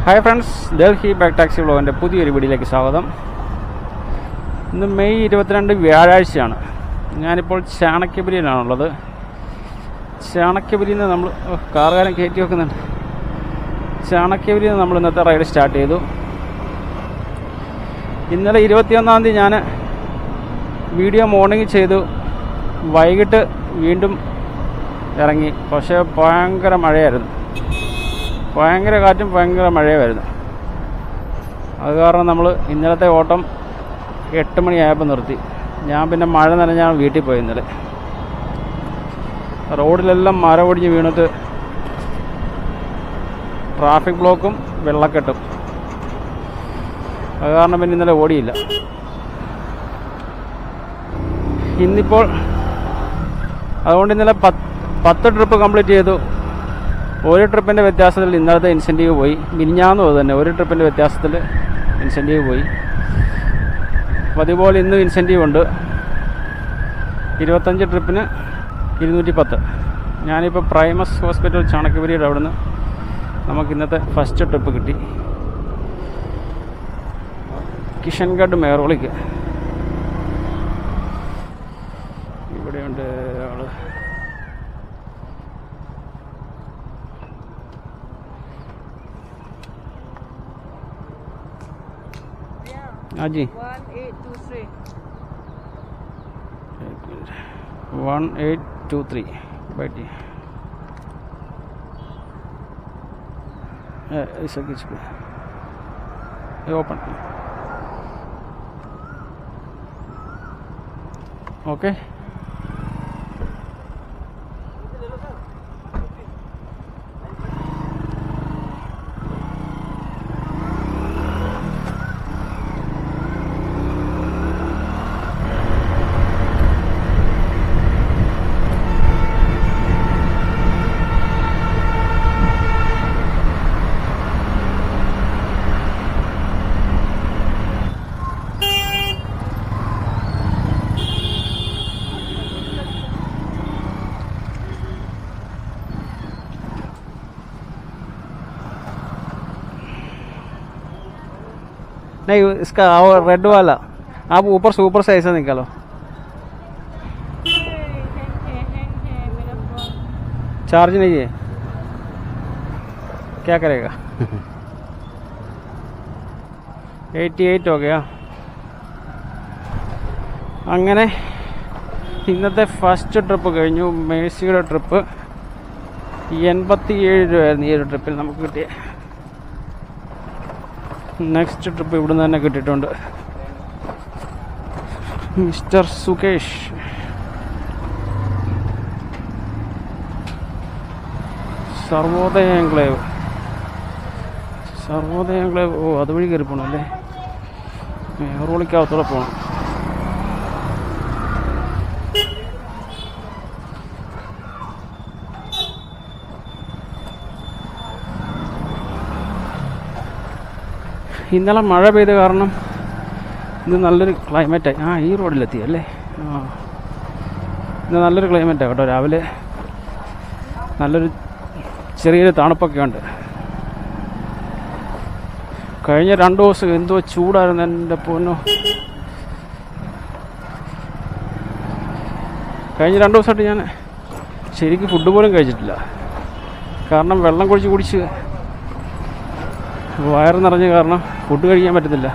Hi friends, Delhi back taxi വ്ളോഗിൻ്റെ പുതിയൊരു വീഡിയോയിലേക്ക് സ്വാഗതം. ഇന്ന് മെയ് 22 വ്യാഴാഴ്ചയാണ്. ഞാനിപ്പോൾ ചാണക്യപുരിയിലാണുള്ളത്. ചാണക്യപുരിയിൽ നിന്ന് നമ്മൾ കാറുകാരൻ കയറ്റി വെക്കുന്നുണ്ട്. ചാണക്യപുരിയിൽ നിന്ന് നമ്മൾ ഇന്നത്തെ റൈഡ് സ്റ്റാർട്ട് ചെയ്തു. ഇന്നലെ 21-ാം തീയതി ഞാൻ വീഡിയോ മോർണിംഗ് ചെയ്തു. വൈകിട്ട് വീണ്ടും ഇറങ്ങി. പക്ഷേ ഭയങ്കര മഴയായിരുന്നു, ഭയങ്കര കാറ്റും ഭയങ്കര മഴയുമായിരുന്നു. അത് കാരണം നമ്മൾ ഇന്നലത്തെ ഓട്ടം 8 മണിയായപ്പോൾ നിർത്തി. ഞാൻ പിന്നെ മഴ നനഞ്ഞാണ് വീട്ടിൽ പോയി. ഇന്നലെ റോഡിലെല്ലാം മരം ഒടിഞ്ഞ് വീണിട്ട് ട്രാഫിക് ബ്ലോക്കും വെള്ളക്കെട്ടും. അത് കാരണം പിന്നെ ഇന്നലെ ഓടിയില്ല. ഇന്നിപ്പോൾ അതുകൊണ്ട് ഇന്നലെ 10 ട്രിപ്പ് കംപ്ലീറ്റ് ചെയ്തു. ഒരു ട്രിപ്പിൻ്റെ വ്യത്യാസത്തിൽ ഇന്നലത്തെ ഇൻസെൻറ്റീവ് പോയി. മിനിഞ്ഞാന്നും അത് തന്നെ, ഒരു ട്രിപ്പിൻ്റെ വ്യത്യാസത്തിൽ ഇൻസെൻറ്റീവ് പോയി. അപ്പോൾ അതുപോലെ ഇന്നും ഇൻസെൻറ്റീവ് ഉണ്ട്. 25 ട്രിപ്പിന് 210. ഞാനിപ്പോൾ പ്രൈമസ് ഹോസ്പിറ്റൽ ചാണക്യപുരിയുടെ അവിടെ നിന്ന് നമുക്ക് ഇന്നത്തെ ഫസ്റ്റ് ട്രിപ്പ് കിട്ടി. കിഷൻഗഡ് മേറോളിക്ക് ഇവിടെയുണ്ട് ആള്. हाँ जी 1823 1823 बैठिए. ऐसा किस पे ये ओपन ओके. नहीं, इसका और रेड वाला आप ऊपर से ऊपर से ऐसा निकालो. मेरा फोन चार्ज नहीं है, क्या करेगा. 88 हो गया. അങ്ങനെ ഇന്നത്തെ ഫസ്റ്റ് ട്രിപ്പ് കഴിഞ്ഞു. മേഴ്സിയുടെ ട്രിപ്പ് 87 രൂപയായിരുന്നു ഈ ഒരു ട്രിപ്പിൽ നമുക്ക് കിട്ടിയ. നെക്സ്റ്റ് ട്രിപ്പ് ഇവിടുന്ന് തന്നെ കിട്ടിയിട്ടുണ്ട്. മിസ്റ്റർ സുകേഷ്. സർവോദയ എൻക്ലേവ്. ഓ, അതുവഴി കയറി പോകണം അല്ലേ. മേറോളിക്കകത്തോടെ പോകണം. ഇന്നലെ മഴ പെയ്ത കാരണം ഇന്ന് നല്ലൊരു ക്ലൈമറ്റായി. ഈ റോഡിലെത്തി അല്ലേ. ഇന്ന് നല്ലൊരു ക്ലൈമറ്റാണ് കേട്ടോ. രാവിലെ നല്ലൊരു ചെറിയൊരു തണുപ്പൊക്കെ ഉണ്ട്. കഴിഞ്ഞ 2 ദിവസം എന്തോ ചൂടായിരുന്നു എൻ്റെ പൊന്നോ. കഴിഞ്ഞ 2 ദിവസമായിട്ട് ഞാൻ ശരിക്കും ഫുഡ് പോലും കഴിച്ചിട്ടില്ല. കാരണം വെള്ളം കുടിച്ച് വയറ് നിറഞ്ഞ കാരണം ഫുഡ് കഴിക്കാൻ പറ്റുന്നില്ല.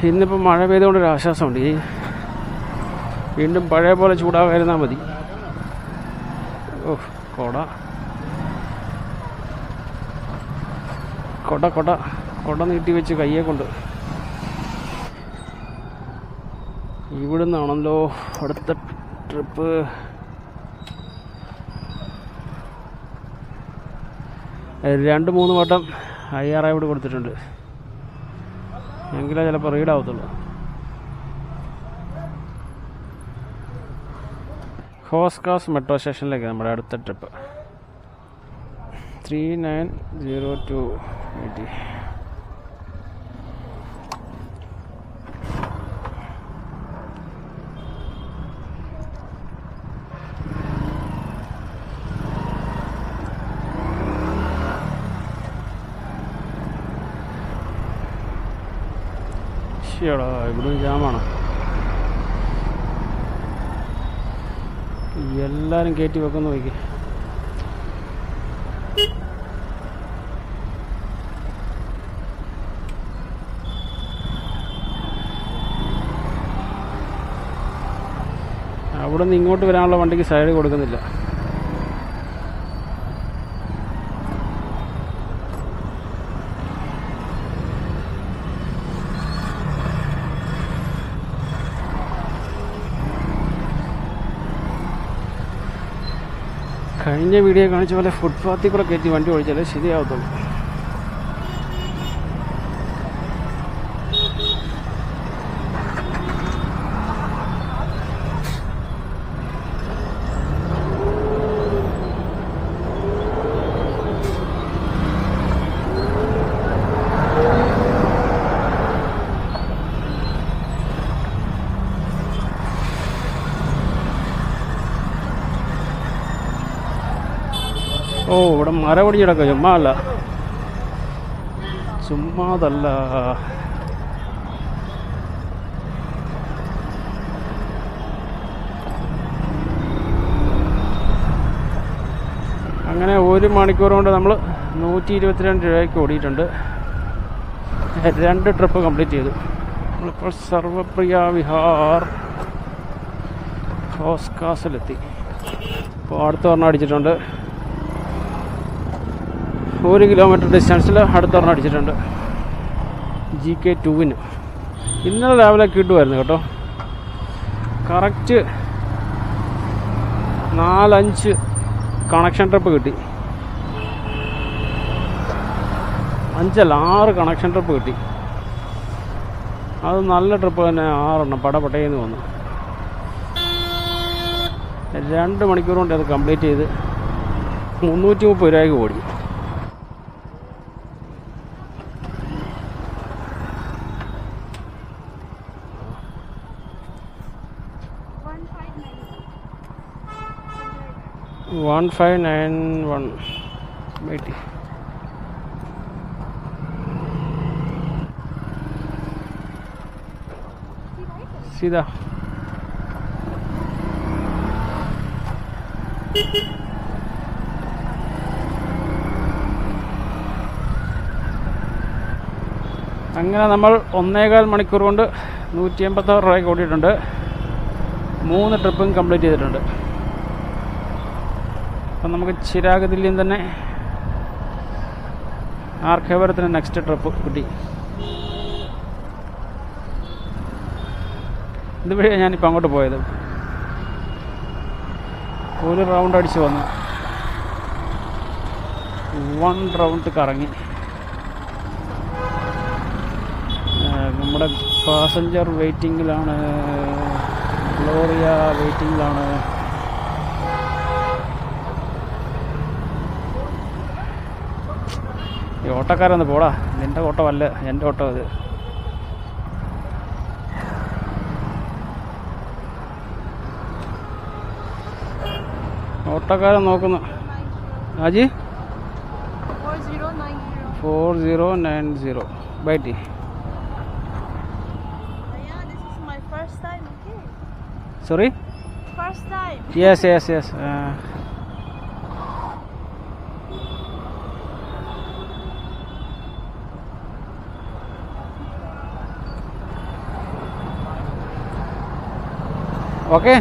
ഇന്നിപ്പോൾ മഴ പെയ്തുകൊണ്ടൊരു ആശ്വാസമുണ്ട്. വീണ്ടും പഴയ പോലെ ചൂടാകാതിരുന്നാൽ മതി. കൊട നീട്ടി വെച്ച് കയ്യെ കൊണ്ട്. ഇവിടെ നിന്നാണല്ലോ അടുത്ത ട്രിപ്പ്. രണ്ട് 3 വട്ടം IR ഇവിടെ കൊടുത്തിട്ടുണ്ട്. എങ്കിലേ ചിലപ്പോൾ റീഡാവത്തുള്ളൂ. ഹോസ്കാസ് മെട്രോ സ്റ്റേഷനിലേക്ക് നമ്മുടെ അടുത്ത ട്രിപ്പ്. 390280. ശരിടാ, ഇവിടുന്ന് ജാമാണ്. എല്ലാവരും കയറ്റി വെക്കുന്നു നോക്കി. അവിടെ നിന്ന് ഇങ്ങോട്ട് വരാനുള്ള വണ്ടിക്ക് സൈഡ് കൊടുക്കുന്നില്ല. കഴിഞ്ഞ വീഡിയോ കാണിച്ച പോലെ ഫുട്പാത്തിൽ കൂടെ കയറ്റി വണ്ടി ഓടിച്ചാലേ ശരിയാവത്തുള്ളൂ. ഓ, ഇവിടെ മരം ഒടിഞ്ഞ് കിടക്കുക. ചുമ്മാതല്ല. അങ്ങനെ 1 മണിക്കൂർ കൊണ്ട് നമ്മൾ 122 രൂപയ്ക്ക് ഓടിയിട്ടുണ്ട്. 2 ട്രിപ്പ് കംപ്ലീറ്റ് ചെയ്തു. നമ്മളിപ്പോൾ സർവപ്രിയ വിഹാർ ഹോസ്കാസിലെത്തി. ഇപ്പോൾ അടുത്ത ഒരെണ്ണം അടിച്ചിട്ടുണ്ട്. 1 കിലോമീറ്റർ ഡിസ്റ്റൻസിൽ അടുത്തൊരെണ്ണം അടിച്ചിട്ടുണ്ട്. GK2-ന് ഇന്നലെ രാവിലെ കിട്ടുമായിരുന്നു കേട്ടോ. കറക്റ്റ് 4-5 കണക്ഷൻ ട്രിപ്പ് കിട്ടി. 6 കണക്ഷൻ ട്രിപ്പ് കിട്ടി. അത് നല്ല ട്രിപ്പ് തന്നെ. 6 പടപടയെന്ന് വന്നു. 2 മണിക്കൂർ കൊണ്ട് അത് കംപ്ലീറ്റ് ചെയ്ത് 330 രൂപയ്ക്ക് ഓടി. $1591 80. सीधा അങ്ങനെ നമ്മൾ 1.25 മണിക്കൂർ കൊണ്ട് 186 രൂപയ്ക്ക് ഓടിയിട്ടുണ്ട്. 3 ട്രിപ്പും കംപ്ലീറ്റ് ചെയ്തിട്ടുണ്ട്. അപ്പം നമുക്ക് ചിരാഗ് ദില്ലിയിൽ തന്നെ ആർക്കേവരത്തിന് നെക്സ്റ്റ് ട്രിപ്പ് കിട്ടി. ഇതുവഴിയാണ് ഞാനിപ്പോൾ അങ്ങോട്ട് പോയത്. 1 റൗണ്ട് അടിച്ച് വന്നു. 1 റൗണ്ട് കറങ്ങി. നമ്മുടെ പാസഞ്ചർ വെയിറ്റിങ്ങിലാണ്. ഗ്ലോറിയ വെയിറ്റിങ്ങിലാണ്. ഈ ഓട്ടോക്കാരൊന്ന് പോടാ. നിൻ്റെ ഓട്ടമല്ല, എൻ്റെ ഓട്ടോ അത്. ഓട്ടോക്കാരൻ നോക്കുന്നു. ആജി 4090 ബൈറ്റി. Sorry? First time. Yes. Okay.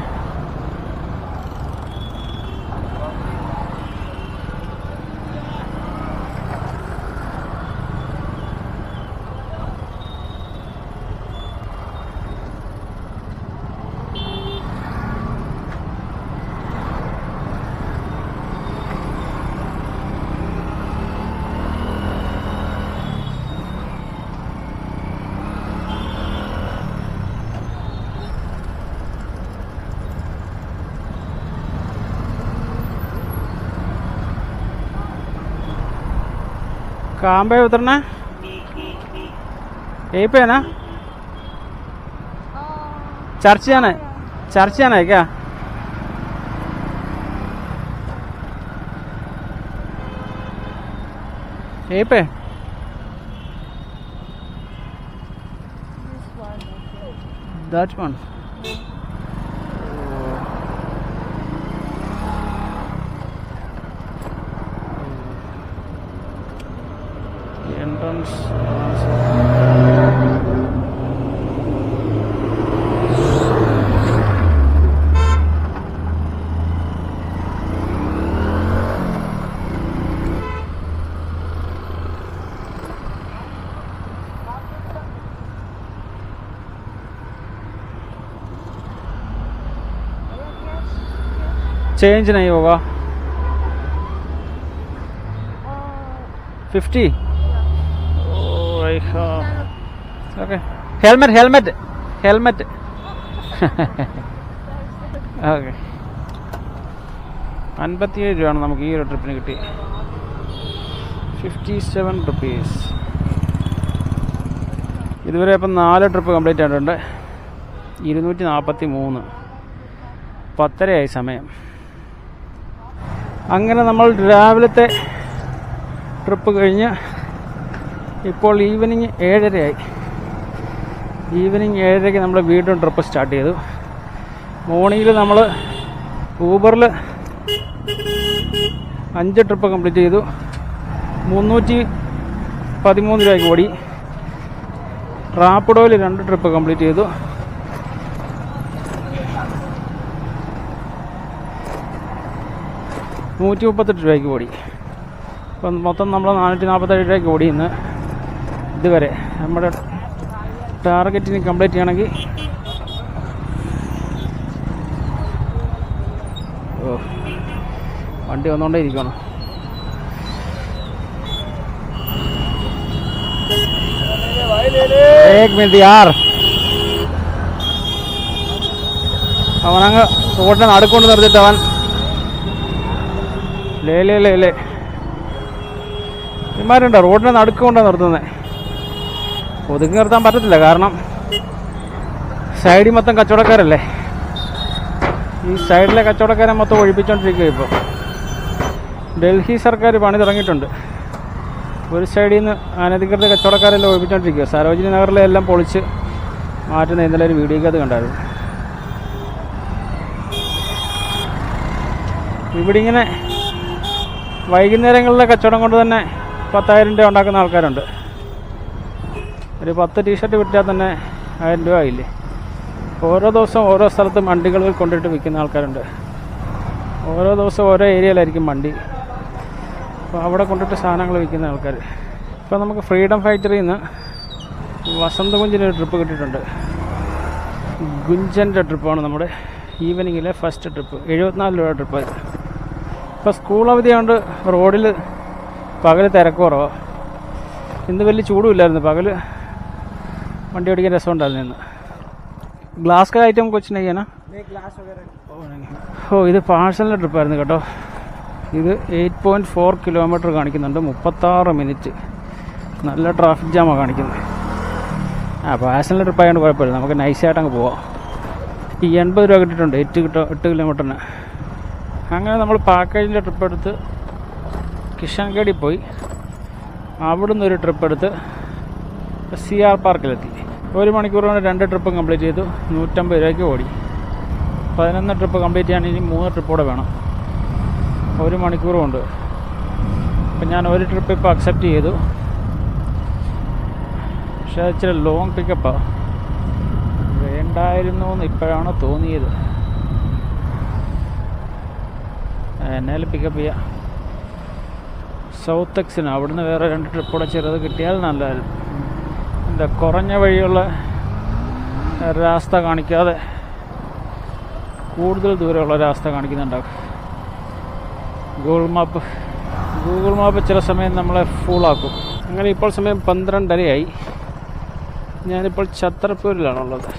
कहाँ पे उतरना है? यहीं पे है ना? चर्च जाना है? चर्च जाना है क्या? यहीं पे? That one. The entrance. Change नहीं होगा 50 ओके हेलमेट ഓക്കെ 57 രൂപയാണ് നമുക്ക് ഈ ഒരു ട്രിപ്പിന് കിട്ടി 57 റുപ്പീസ് ഇതുവരെ ഇപ്പം 4 ട്രിപ്പ് കംപ്ലീറ്റ് ആയിട്ടുണ്ട് 243 10:30 സമയം അങ്ങനെ നമ്മൾ രാവിലത്തെ ട്രിപ്പ് കഴിഞ്ഞ് ഇപ്പോൾ ഈവനിങ് 7:30 ഈവനിങ് 7:30 നമ്മൾ വീണ്ടും ട്രിപ്പ് സ്റ്റാർട്ട് ചെയ്തു മോർണിംഗിൽ നമ്മൾ ഊബറിൽ 5 ട്രിപ്പ് കംപ്ലീറ്റ് ചെയ്തു 313 രൂപയ്ക്ക് ഓടി റാപ്പിഡോയിൽ 2 ട്രിപ്പ് കംപ്ലീറ്റ് ചെയ്തു 138 രൂപയ്ക്ക് ഓടി അപ്പം മൊത്തം നമ്മൾ 447 രൂപയ്ക്ക് ഓടി ഇന്ന് ഇതുവരെ നമ്മുടെ ടാർഗറ്റിന് കംപ്ലീറ്റ് ചെയ്യണമെങ്കിൽ വണ്ടി വന്നുകൊണ്ടേ ഇരിക്കണം അവനങ്ങ് റോഡിനെ നടുക്കൊണ്ട് നിർത്തിയിട്ട് അവൻ ലേ ഇമാരുണ്ടോ റോഡിനെ നടുക്കൊണ്ടാണ് നിർത്തുന്നത് ഒതുക്കി നിർത്താൻ പറ്റത്തില്ല കാരണം സൈഡിൽ മൊത്തം കച്ചവടക്കാരല്ലേ ഈ സൈഡിലെ കച്ചവടക്കാരെ മൊത്തം ഒഴിപ്പിച്ചുകൊണ്ടിരിക്കുക ഇപ്പോൾ ഡൽഹി സർക്കാർ പണി തുടങ്ങിയിട്ടുണ്ട് ഒരു സൈഡിൽ നിന്ന് അനധികൃത കച്ചവടക്കാരെല്ലാം ഒഴിപ്പിച്ചുകൊണ്ടിരിക്കുക സരോജിനി നഗറിലെ എല്ലാം പൊളിച്ച് മാറ്റുന്ന ഇന്നലെ ഒരു വീഡിയോക്കകത്ത് കണ്ടായിരുന്നു ഇവിടെ ഇങ്ങനെ വൈകുന്നേരങ്ങളിലെ കച്ചവടം കൊണ്ട് തന്നെ 10,000 രൂപ ഉണ്ടാക്കുന്ന ആൾക്കാരുണ്ട് ഒരു 10 ടീഷർട്ട് വിറ്റാൽ തന്നെ 1000 രൂപ ആയില്ലേ ഓരോ ദിവസവും ഓരോ സ്ഥലത്തും വണ്ടികളിൽ കൊണ്ടിട്ട് വിൽക്കുന്ന ആൾക്കാരുണ്ട് ഓരോ ദിവസം ഓരോ ഏരിയയിലായിരിക്കും വണ്ടി അപ്പോൾ അവിടെ കൊണ്ടിട്ട് സാധനങ്ങൾ വിൽക്കുന്ന ആൾക്കാർ ഇപ്പോൾ നമുക്ക് ഫ്രീഡം ഫാക്ടറിയിൽ നിന്ന് വസന്തകുഞ്ചിനൊരു ട്രിപ്പ് കിട്ടിയിട്ടുണ്ട് ഗുഞ്ചൻ്റെ ട്രിപ്പാണ് നമ്മുടെ ഈവനിങ്ങിലെ ഫസ്റ്റ് ട്രിപ്പ് 74 രൂപ ട്രിപ്പ് ഇപ്പോൾ സ്കൂൾ അവധിയായതുകൊണ്ട് റോഡിൽ പകൽ തിരക്ക് കുറവാണ് ഇന്ന് വലിയ ചൂടുമില്ലായിരുന്നു പകൽ വണ്ടി ഓടിക്കാൻ രസമുണ്ടായിരുന്നു ഇന്ന് ഗ്ലാസ് का आइटम कुछ नहीं है ना ഓ ഇത് പാഴ്സലിൻ്റെ ട്രിപ്പായിരുന്നു കേട്ടോ ഇത് 8.4 കിലോമീറ്റർ കാണിക്കുന്നുണ്ട് 36 മിനിറ്റ് നല്ല ട്രാഫിക് ജാമാണ് കാണിക്കുന്നത് പാഴ്സലിൻ്റെ ട്രിപ്പായതുകൊണ്ട് കുഴപ്പമില്ല നമുക്ക് നൈസായിട്ട് അങ്ങ് പോവാം ഈ 80 രൂപ കിട്ടിയിട്ടുണ്ട് 8 കിലോമീറ്ററിന് അങ്ങനെ നമ്മൾ പാക്കേജിൻ്റെ ട്രിപ്പ് എടുത്ത് കിഷൻഗഡിൽ പോയി അവിടുന്ന് ഒരു ട്രിപ്പ് എടുത്ത് CR പാർക്കിലെത്തി 1 മണിക്കൂർ കൊണ്ട് 2 ട്രിപ്പ് കംപ്ലീറ്റ് ചെയ്തു 150 രൂപയ്ക്ക് ഓടി 11 ട്രിപ്പ് കംപ്ലീറ്റ് ചെയ്യാൻ ഇനി 3 ട്രിപ്പ് കൂടെ വേണം 1 മണിക്കൂർ കൊണ്ട് അപ്പം ഞാൻ ഒരു ട്രിപ്പ് ഇപ്പോൾ അക്സെപ്റ്റ് ചെയ്തു പക്ഷേ ഇച്ചിരി ലോങ് പിക്കപ്പാണ് വേണ്ടായിരുന്നു എന്ന് ഇപ്പോഴാണ് തോന്നിയത് എന്നാലും പിക്കപ്പ് ചെയ്യാം സൗത്ത് എക്സിന് അവിടുന്ന് വേറെ 2 ട്രിപ്പ് കൂടെ ചെറുത് കിട്ടിയാൽ നല്ലതായിരുന്നു എന്താ കുറഞ്ഞ വഴിയുള്ള രാസ്ത കാണിക്കാതെ കൂടുതൽ ദൂരമുള്ള രാസ്ത കാണിക്കുന്നുണ്ടാവും ഗൂഗിൾ മാപ്പ് ചില സമയം നമ്മളെ ഫുള്ളാക്കും അങ്ങനെ ഇപ്പോൾ സമയം 12:30 ഞാനിപ്പോൾ ഛത്തർപൂരിലാണുള്ളത്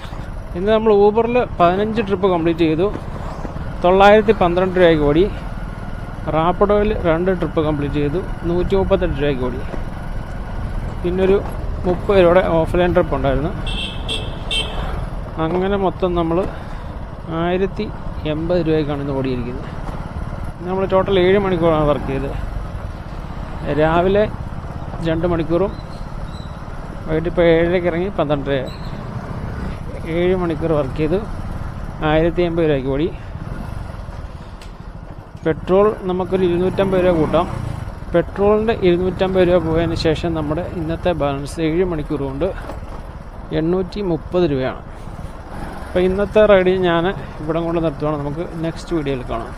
ഇന്ന് നമ്മൾ ഊബറിൽ 15 ട്രിപ്പ് കംപ്ലീറ്റ് ചെയ്തു 912 രൂപയ്ക്ക് ഓടി റാപ്പിഡോയിൽ 2 ട്രിപ്പ് കംപ്ലീറ്റ് ചെയ്തു 138 രൂപയ്ക്ക് ഓടി പിന്നൊരു 30 രൂപയുടെ ഓഫ്ലൈൻ ട്രിപ്പ് ഉണ്ടായിരുന്നു അങ്ങനെ മൊത്തം നമ്മൾ 1080 രൂപയ്ക്കാണ് ഇന്ന് ഓടിയിരിക്കുന്നത് നമ്മൾ ടോട്ടൽ 7 മണിക്കൂറാണ് വർക്ക് ചെയ്തത് രാവിലെ 2 മണിക്കൂറും വൈകിട്ട് ഇപ്പോൾ 7:30 ഇറങ്ങി 12 രൂപ 7 മണിക്കൂർ വർക്ക് ചെയ്തു, 1050 രൂപയ്ക്ക് ഓടി. പെട്രോൾ നമുക്കൊരു 250 രൂപ കൂട്ടാം. പെട്രോളിൻ്റെ 250 രൂപ പോയതിന് ശേഷം നമ്മുടെ ഇന്നത്തെ ബാലൻസ് 7 മണിക്കൂർ കൊണ്ട് 830 രൂപയാണ്. അപ്പോൾ ഇന്നത്തെ റൈഡ് ഞാൻ ഇവിടെ കൊണ്ട് നിർത്തുകയാണ്. നമുക്ക് നെക്സ്റ്റ് വീഡിയോയിൽ കാണാം.